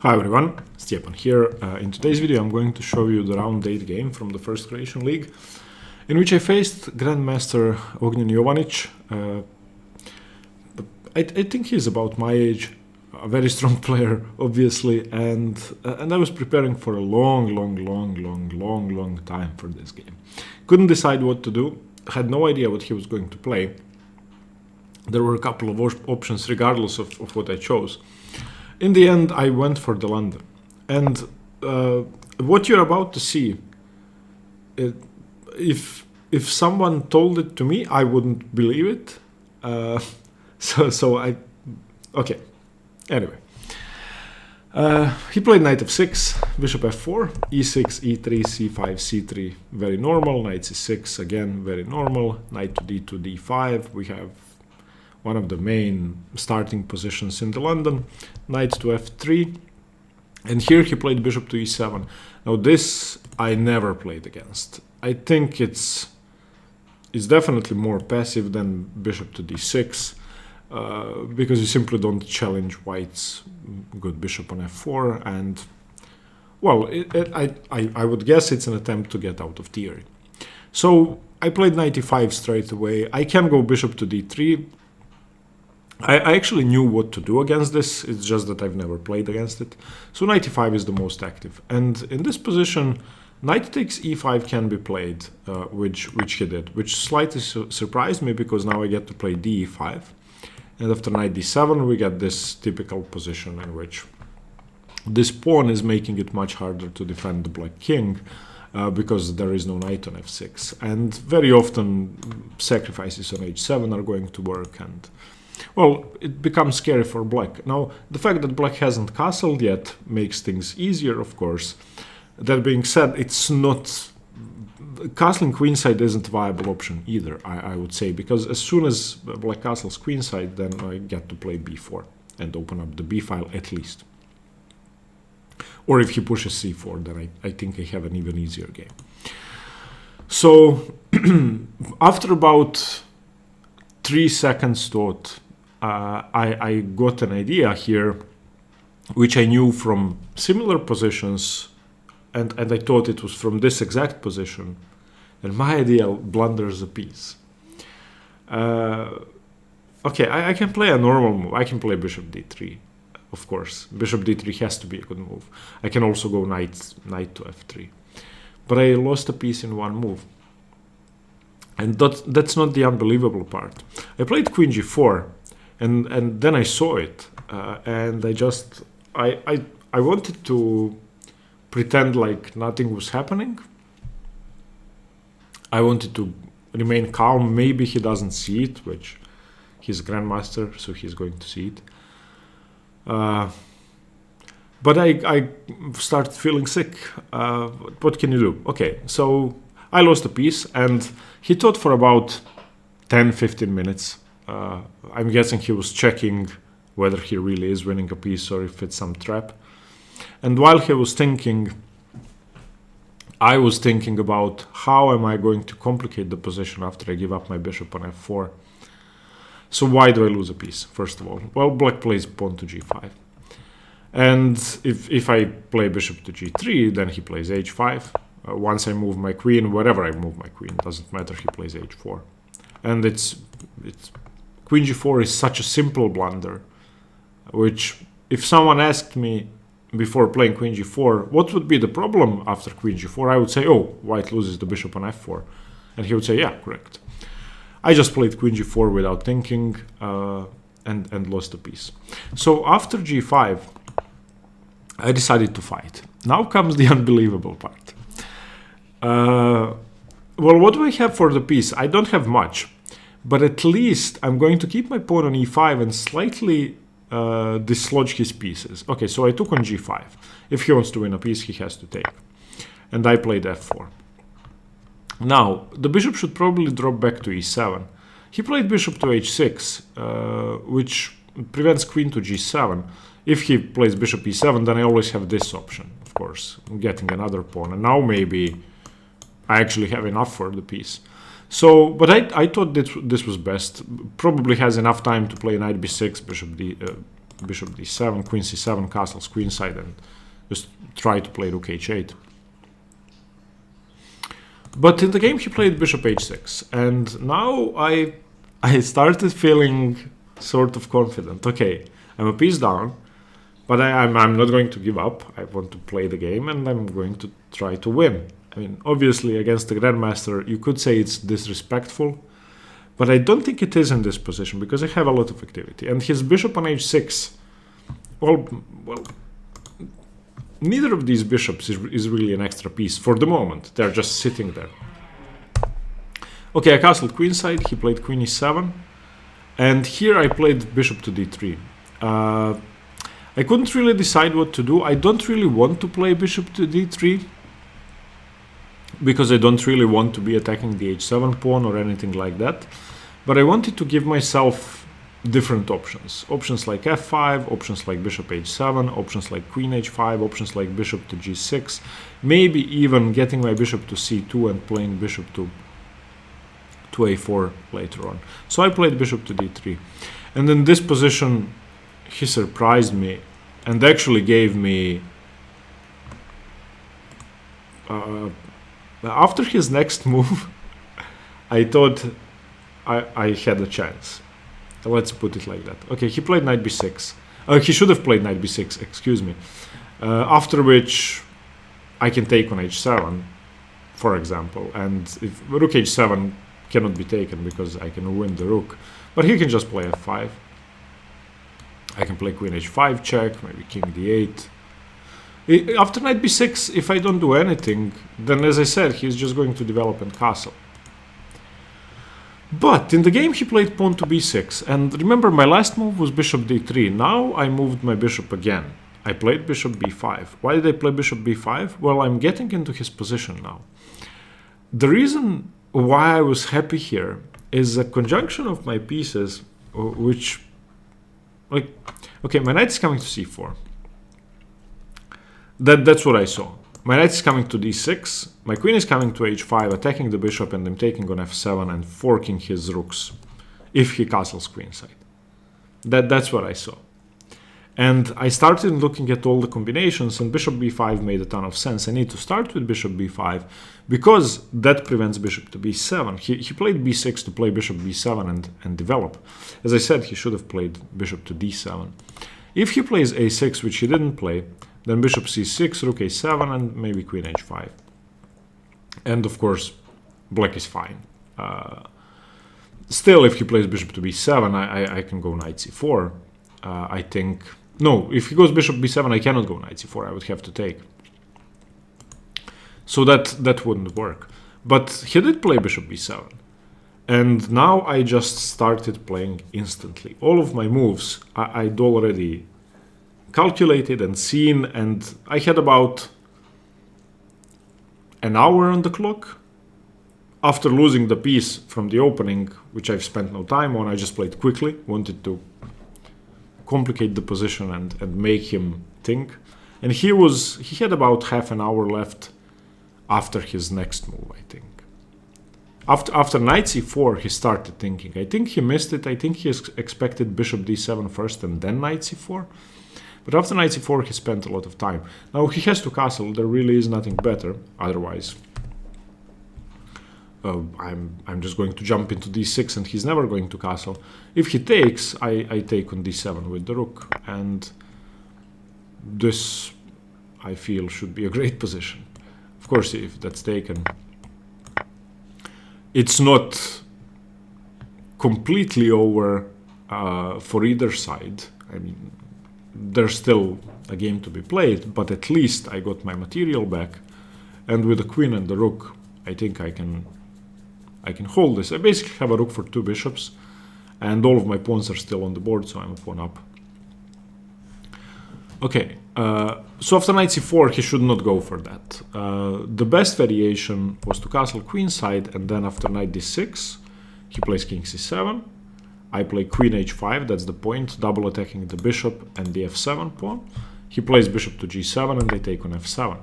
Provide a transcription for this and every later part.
Hi everyone, Stjepan here. In today's video I'm going to show you the round 8 game from the first Croatian league in which I faced Grandmaster Ognjen Jovanic. I think he's about my age, a very strong player obviously, and I was preparing for a long time for this game. Couldn't decide what to do, had no idea what he was going to play. There were a couple of options regardless of what I chose. In the end, I went for the blunder. And what you're about to see, if someone told it to me, I wouldn't believe it. Okay. Anyway. He played knight f6, bishop f4, e6, e3, c5, c3, very normal. Knight c6, again, very normal. Knight to d2, d5. We have one of the main starting positions in the London. Knight to f3, and here he played bishop to e7. Now this I never played against. I think it's definitely more passive than bishop to d6, because you simply don't challenge white's good bishop on f4, and well, I would guess it's an attempt to get out of theory. So I played knight e5 straight away. I can go bishop to d3. I actually knew what to do against this, it's just that I've never played against it. So knight e5 is the most active. And in this position, knight takes e5 can be played, which he did, which slightly surprised me because now I get to play d5. And after knight d7, we get this typical position in which this pawn is making it much harder to defend the black king, because there is no knight on f6. And very often sacrifices on h7 are going to work, and well, it becomes scary for black. Now, the fact that black hasn't castled yet makes things easier, of course. That being said, it's not... Castling queenside isn't a viable option either, I would say, because as soon as black castles queenside, then I get to play b4 and open up the b file at least. Or if he pushes c4, then I think I have an even easier game. So, after about 3 seconds thought, I got an idea here, which I knew from similar positions, and I thought it was from this exact position, and my idea blunders a piece. Okay, I can play a normal move. I can play bishop d3, of course. Bishop d3 has to be a good move. I can also go knight to f3. But I lost a piece in one move. And that's not the unbelievable part. I played queen g4, and then I saw it, and I wanted to pretend like nothing was happening. I wanted to remain calm. Maybe he doesn't see it, which he's a grandmaster, so he's going to see it. But I started feeling sick. What can you do? Okay, so I lost a piece, and he thought for about 10-15 minutes. I'm guessing he was checking whether he really is winning a piece or if it's some trap. And while he was thinking, I was thinking about how am I going to complicate the position after I give up my bishop on f4. So why do I lose a piece, first of all? Well, black plays pawn to g5. And if I play bishop to g3, then he plays h5. Once I move my queen, wherever I move my queen, doesn't matter, he plays h4. And it's queen g4 is such a simple blunder, which if someone asked me before playing queen g4, what would be the problem after queen g4, I would say, oh, white loses the bishop on f4. And he would say, yeah, correct. I just played queen g4 without thinking, and lost a piece. So after g5, I decided to fight. Now comes the unbelievable part. Well, what do I have for the piece? I don't have much, but at least I'm going to keep my pawn on e5 and slightly dislodge his pieces. Okay, so I took on g5. If he wants to win a piece, he has to take. And I played f4. Now, the bishop should probably drop back to e7. He played bishop to h6, which prevents queen to g7. If he plays bishop e7, then I always have this option, of course, getting another pawn. And now maybe I actually have enough for the piece. So, but I thought that this was best. Probably has enough time to play knight b6, bishop d7, queen c7, castles queenside, and just try to play rook h8. But in the game he played bishop h6, and now I started feeling sort of confident. Okay, I'm a piece down, but I'm not going to give up. I want to play the game, and I'm going to try to win. I mean, obviously against the Grandmaster, you could say it's disrespectful, but I don't think it is in this position because I have a lot of activity. And his bishop on h6, well, neither of these bishops is really an extra piece for the moment. They're just sitting there. Okay, I castled queenside, he played queen e7, and here I played bishop to d3. I couldn't really decide what to do. I don't really want to play bishop to d3 because I don't really want to be attacking the h7 pawn or anything like that. But I wanted to give myself different options. Options like f5, options like bishop h7, options like queen h5, options like bishop to g6, maybe even getting my bishop to c2 and playing bishop to a4 later on. So I played bishop to d3. And in this position, he surprised me and actually gave me... after his next move, I thought I had a chance. Let's put it like that. Okay, he played knight b6. He should have played knight b6, excuse me. After which I can take on h7, for example. And if rook h7 cannot be taken because I can win the rook. But he can just play f5. I can play queen h5 check, maybe king d8. After knight b6, if I don't do anything, then as I said, he's just going to develop and castle. But in the game he played pawn to b6, and remember my last move was bishop d3. Now I moved my bishop again. I played bishop b5. Why did I play bishop b5? Well, I'm getting into his position now. The reason why I was happy here is a conjunction of my pieces, which, like, okay, my knight is coming to c4. That's what I saw. My knight is coming to d6, my queen is coming to h5, attacking the bishop, and I'm taking on f7 and forking his rooks if he castles queenside. That's what I saw. And I started looking at all the combinations, and bishop b5 made a ton of sense. I need to start with bishop b5 because that prevents bishop to b7. He played b6 to play bishop b7 and develop. As I said, he should have played bishop to d7. If he plays a6, which he didn't play, then bishop c6, rook a7, and maybe queen h5. And of course, black is fine. Still, if he plays bishop to b7, I can go knight c4. I think... No, if he goes bishop b7, I cannot go knight c4. I would have to take. So that wouldn't work. But he did play bishop b7. And now I just started playing instantly. All of my moves I'd already calculated and seen, and I had about an hour on the clock. After losing the piece from the opening, which I've spent no time on, I just played quickly, wanted to complicate the position and make him think. And he had about half an hour left after his next move, I think. After knight c4, he started thinking. I think he missed it. I think he expected bishop d7 first and then knight c4. But after knight c4, he spent a lot of time. Now he has to castle. There really is nothing better. Otherwise, I'm just going to jump into d6 and he's never going to castle. If he takes, I take on d7 with the rook. And this, I feel, should be a great position. Of course, if that's taken, it's not completely over for either side. I mean, there's still a game to be played, but at least I got my material back. And with the queen and the rook, I think I can hold this. I basically have a rook for 2 bishops, and all of my pawns are still on the board, so I'm a pawn up. Okay, so after knight c4, he should not go for that. The best variation was to castle queenside, and then after knight d6, he plays king c7. I play queen h5, that's the point, double attacking the bishop and the f7 pawn. He plays bishop to g7, and I take on f7.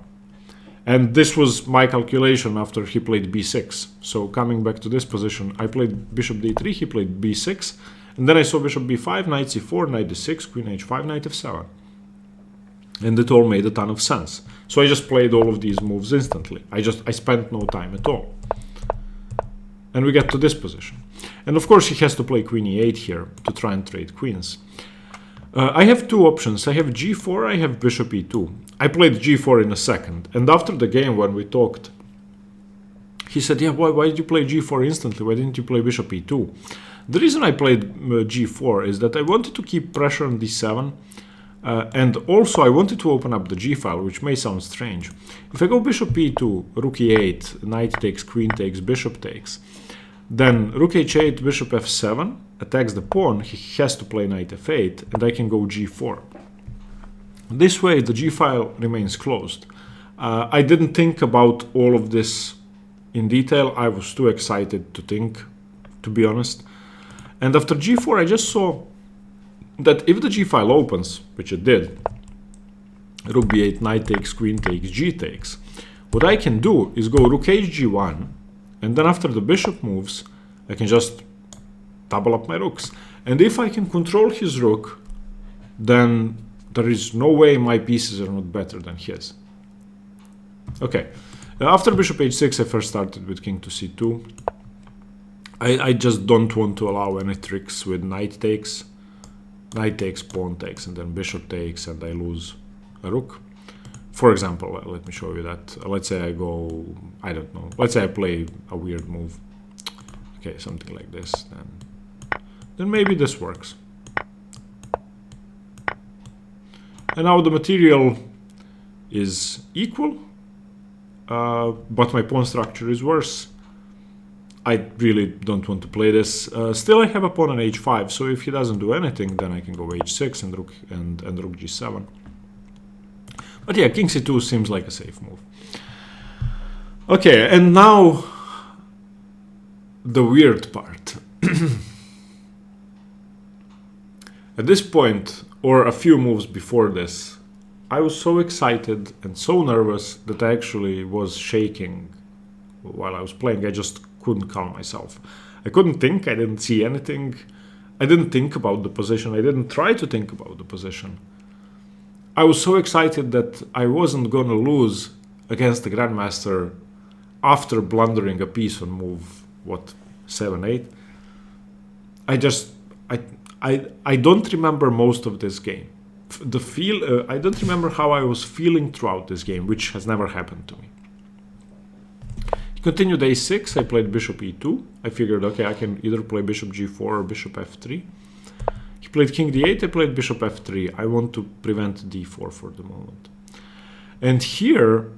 And this was my calculation after he played b6. So coming back to this position, I played bishop d3, he played b6, and then I saw bishop b5, knight c4, knight d6, queen h5, knight f7. And it all made a ton of sense. So I just played all of these moves instantly. I spent no time at all. And we get to this position. And of course he has to play queen e8 here to try and trade queens. I have two options. I have g4, I have bishop e2. I played g4 in a second. And after the game when we talked, he said, yeah, why did you play g4 instantly? Why didn't you play bishop e2? The reason I played g4 is that I wanted to keep pressure on d7. And also I wanted to open up the g-file, which may sound strange. If I go bishop e2, rook e8, knight takes, queen takes, bishop takes, then rook h8, bishop f7 attacks the pawn, he has to play knight f8, and I can go g4. This way the g-file remains closed. I didn't think about all of this in detail. I was too excited to think, to be honest. And after g4 I just saw that if the g-file opens, which it did, rook b8, knight takes, queen takes, g takes, what I can do is go rook h g1, and then after the bishop moves, I can just double up my rooks. And if I can control his rook, then there is no way my pieces are not better than his. Okay, after bishop h6, I first started with king to c2. I just don't want to allow any tricks with knight takes, pawn takes, and then bishop takes, and I lose a rook. For example, let me show you that. Let's say I go, I don't know, let's say I play a weird move. Okay, something like this, then maybe this works. And now the material is equal, but my pawn structure is worse. I really don't want to play this. Still I have a pawn on h5, so if he doesn't do anything, then I can go h6 and rook g7. But yeah, king c2 seems like a safe move. Okay, and now the weird part. At this point, or a few moves before this, I was so excited and so nervous that I actually was shaking while I was playing. I just couldn't calm myself. I couldn't think, I didn't see anything. I didn't think about the position, I didn't try to think about the position. I was so excited that I wasn't gonna lose against the Grandmaster after blundering a piece on move, what, 7, 8? I don't remember most of this game. I don't remember how I was feeling throughout this game, which has never happened to me. He continued a6, I played bishop e2. I figured, okay, I can either play bishop g4 or bishop f3. He played king d8, I played bishop f3. I want to prevent d4 for the moment. And here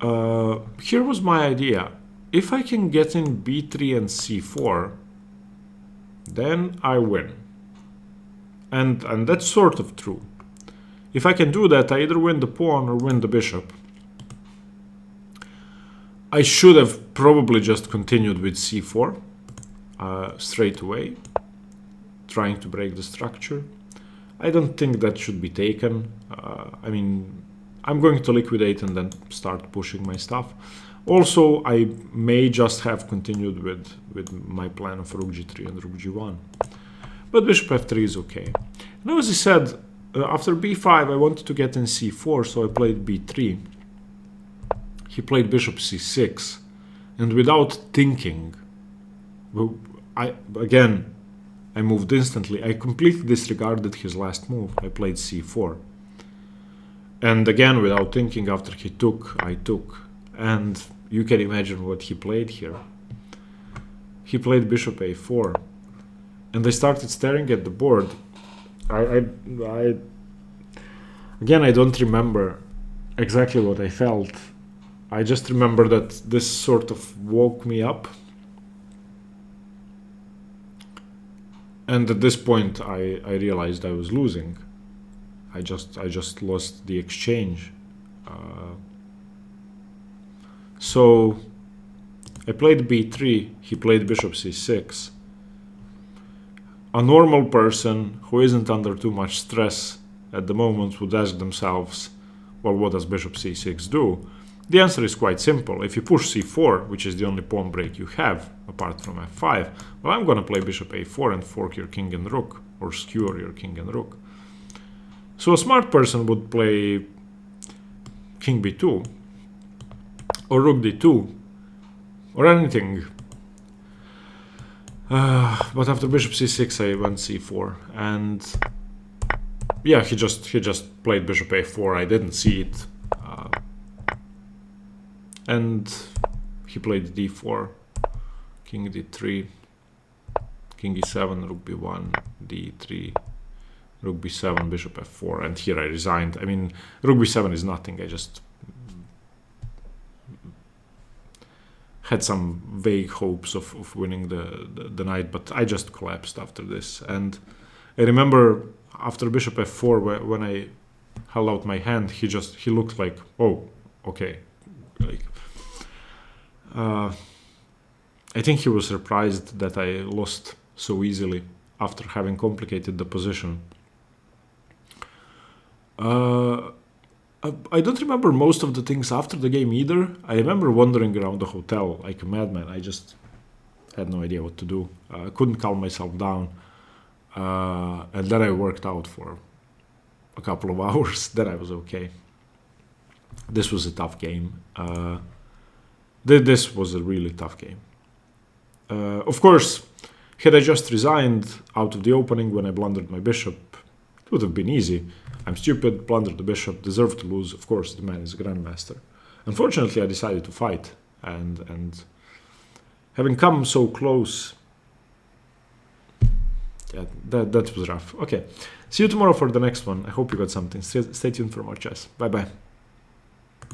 was my idea. If I can get in b3 and c4, then I win. And that's sort of true. If I can do that, I either win the pawn or win the bishop. I should have probably just continued with c4 straight away, trying to break the structure. I don't think that should be taken. I mean, I'm going to liquidate and then start pushing my stuff. Also, I may just have continued with my plan of rook g3 and rook g1. But bishop f3 is okay. Now, as I said, after b5, I wanted to get in c4, so I played b3. He played bishop c6, and without thinking, I moved instantly. I completely disregarded his last move. I played c4. And again, without thinking, after he took, I took. And you can imagine what he played here. He played bishop a4. And I started staring at the board. Again, I don't remember exactly what I felt. I just remember that this sort of woke me up. And at this point, I realized I was losing. I just lost the exchange. So I played b3. He played bishop c6. A normal person who isn't under too much stress at the moment would ask themselves, well, what does bishop c6 do? The answer is quite simple. If you push c4, which is the only pawn break you have, apart from f5, well, I'm going to play bishop a4 and fork your king and rook, or skewer your king and rook. So a smart person would play king b2, or rook d2, or anything. But after bishop c6, I went c4, and yeah, he just played bishop a4. I didn't see it. And he played d4, king d3, king e7, rook b1, d3, rook b7, bishop f4, and here I resigned. I mean, rook b7 is nothing. I just had some vague hopes of winning the knight, but I just collapsed after this. And I remember after bishop f4, when I held out my hand, he looked like, oh, okay. Like, I think he was surprised that I lost so easily after having complicated the position. I don't remember most of the things after the game either. I remember wandering around the hotel like a madman. I just had no idea what to do. I couldn't calm myself down. And then I worked out for a couple of hours. Then I was okay. This was a tough game. This was a really tough game. Of course, had I just resigned out of the opening when I blundered my bishop, it would have been easy. I'm stupid, blundered the bishop, deserved to lose. Of course, the man is a grandmaster. Unfortunately, I decided to fight, and having come so close, yeah, that was rough. Okay, see you tomorrow for the next one. I hope you got something. Stay tuned for more chess. Bye bye.